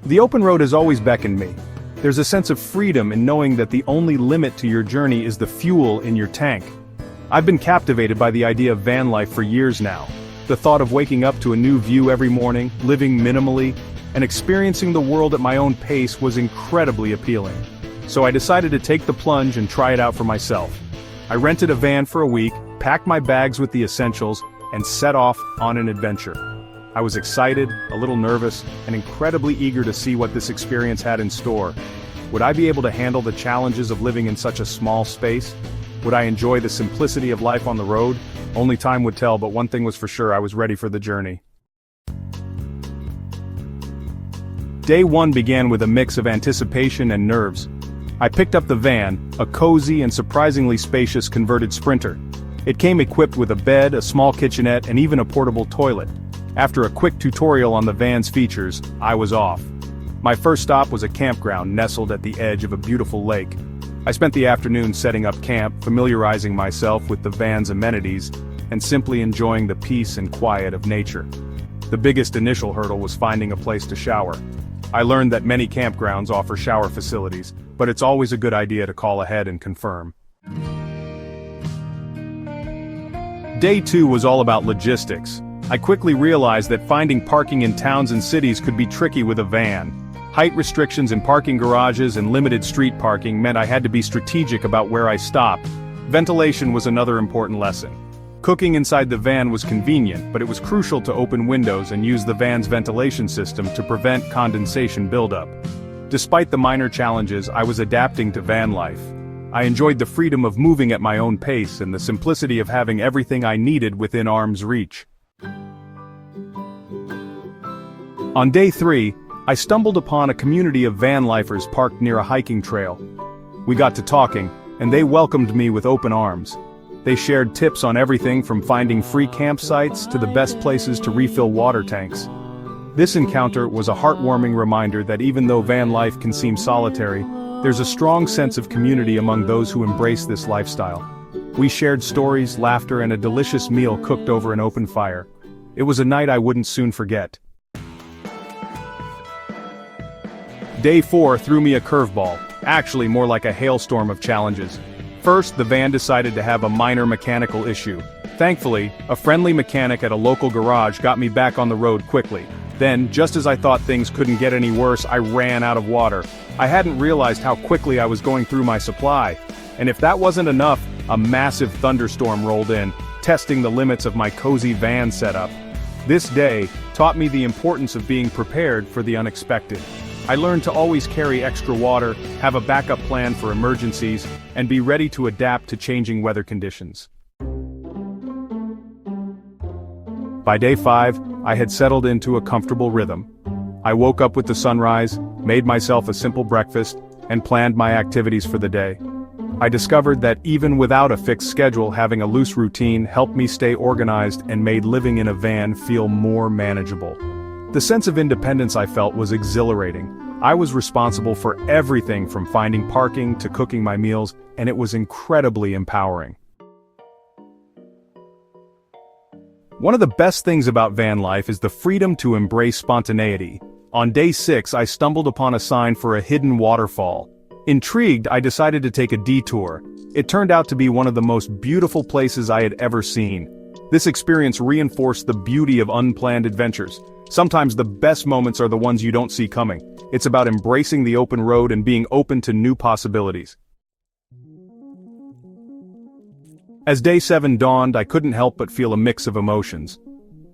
The open road has always beckoned me. There's a sense of freedom in knowing that the only limit to your journey is the fuel in your tank. I've been captivated by the idea of van life for years now. The thought of waking up to a new view every morning, living minimally, and experiencing the world at my own pace was incredibly appealing. So I decided to take the plunge and try it out for myself. I rented a van for a week, packed my bags with the essentials, and set off on an adventure. I was excited, a little nervous, and incredibly eager to see what this experience had in store. Would I be able to handle the challenges of living in such a small space? Would I enjoy the simplicity of life on the road? Only time would tell, but one thing was for sure, I was ready for the journey. Day 1 began with a mix of anticipation and nerves. I picked up the van, a cozy and surprisingly spacious converted Sprinter. It came equipped with a bed, a small kitchenette, and even a portable toilet. After a quick tutorial on the van's features, I was off. My first stop was a campground nestled at the edge of a beautiful lake. I spent the afternoon setting up camp, familiarizing myself with the van's amenities, and simply enjoying the peace and quiet of nature. The biggest initial hurdle was finding a place to shower. I learned that many campgrounds offer shower facilities, but it's always a good idea to call ahead and confirm. Day 2 was all about logistics. I quickly realized that finding parking in towns and cities could be tricky with a van. Height restrictions in parking garages and limited street parking meant I had to be strategic about where I stopped. Ventilation was another important lesson. Cooking inside the van was convenient, but it was crucial to open windows and use the van's ventilation system to prevent condensation buildup. Despite the minor challenges, I was adapting to van life. I enjoyed the freedom of moving at my own pace and the simplicity of having everything I needed within arm's reach. On day 3, I stumbled upon a community of van lifers parked near a hiking trail. We got to talking, and they welcomed me with open arms. They shared tips on everything from finding free campsites to the best places to refill water tanks. This encounter was a heartwarming reminder that even though van life can seem solitary, there's a strong sense of community among those who embrace this lifestyle. We shared stories, laughter, and a delicious meal cooked over an open fire. It was a night I wouldn't soon forget. Day 4 threw me a curveball, actually more like a hailstorm of challenges. First, the van decided to have a minor mechanical issue. Thankfully, a friendly mechanic at a local garage got me back on the road quickly. Then, just as I thought things couldn't get any worse, I ran out of water. I hadn't realized how quickly I was going through my supply. And if that wasn't enough, a massive thunderstorm rolled in, testing the limits of my cozy van setup. This day taught me the importance of being prepared for the unexpected. I learned to always carry extra water, have a backup plan for emergencies, and be ready to adapt to changing weather conditions. By day 5, I had settled into a comfortable rhythm. I woke up with the sunrise, made myself a simple breakfast, and planned my activities for the day. I discovered that even without a fixed schedule, having a loose routine helped me stay organized and made living in a van feel more manageable. The sense of independence I felt was exhilarating. I was responsible for everything from finding parking to cooking my meals, and it was incredibly empowering. One of the best things about van life is the freedom to embrace spontaneity. On day 6, I stumbled upon a sign for a hidden waterfall. Intrigued, I decided to take a detour. It turned out to be one of the most beautiful places I had ever seen. This experience reinforced the beauty of unplanned adventures. Sometimes the best moments are the ones you don't see coming. It's about embracing the open road and being open to new possibilities. As day 7 dawned, I couldn't help but feel a mix of emotions.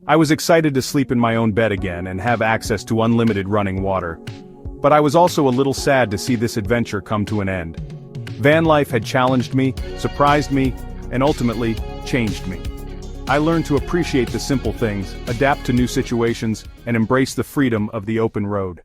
I was excited to sleep in my own bed again and have access to unlimited running water. But I was also a little sad to see this adventure come to an end. Van life had challenged me, surprised me, and ultimately, changed me. I learned to appreciate the simple things, adapt to new situations, and embrace the freedom of the open road.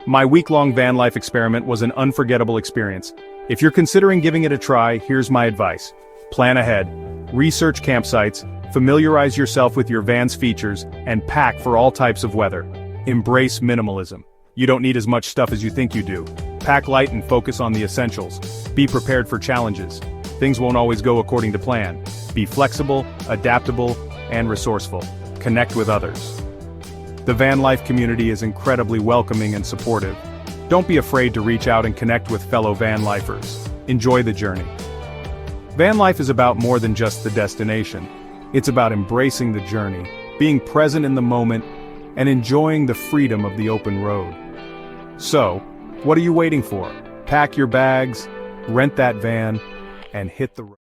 My week-long van life experiment was an unforgettable experience. If you're considering giving it a try, here's my advice. Plan ahead, research campsites, familiarize yourself with your van's features, and pack for all types of weather. Embrace minimalism. You don't need as much stuff as you think you do. Pack light and focus on the essentials. Be prepared for challenges. Things won't always go according to plan. Be flexible, adaptable, and resourceful. Connect with others. The van life community is incredibly welcoming and supportive. Don't be afraid to reach out and connect with fellow van lifers. Enjoy the journey. Van life is about more than just the destination. It's about embracing the journey, being present in the moment, and enjoying the freedom of the open road. So, what are you waiting for? Pack your bags, rent that van, and hit the road.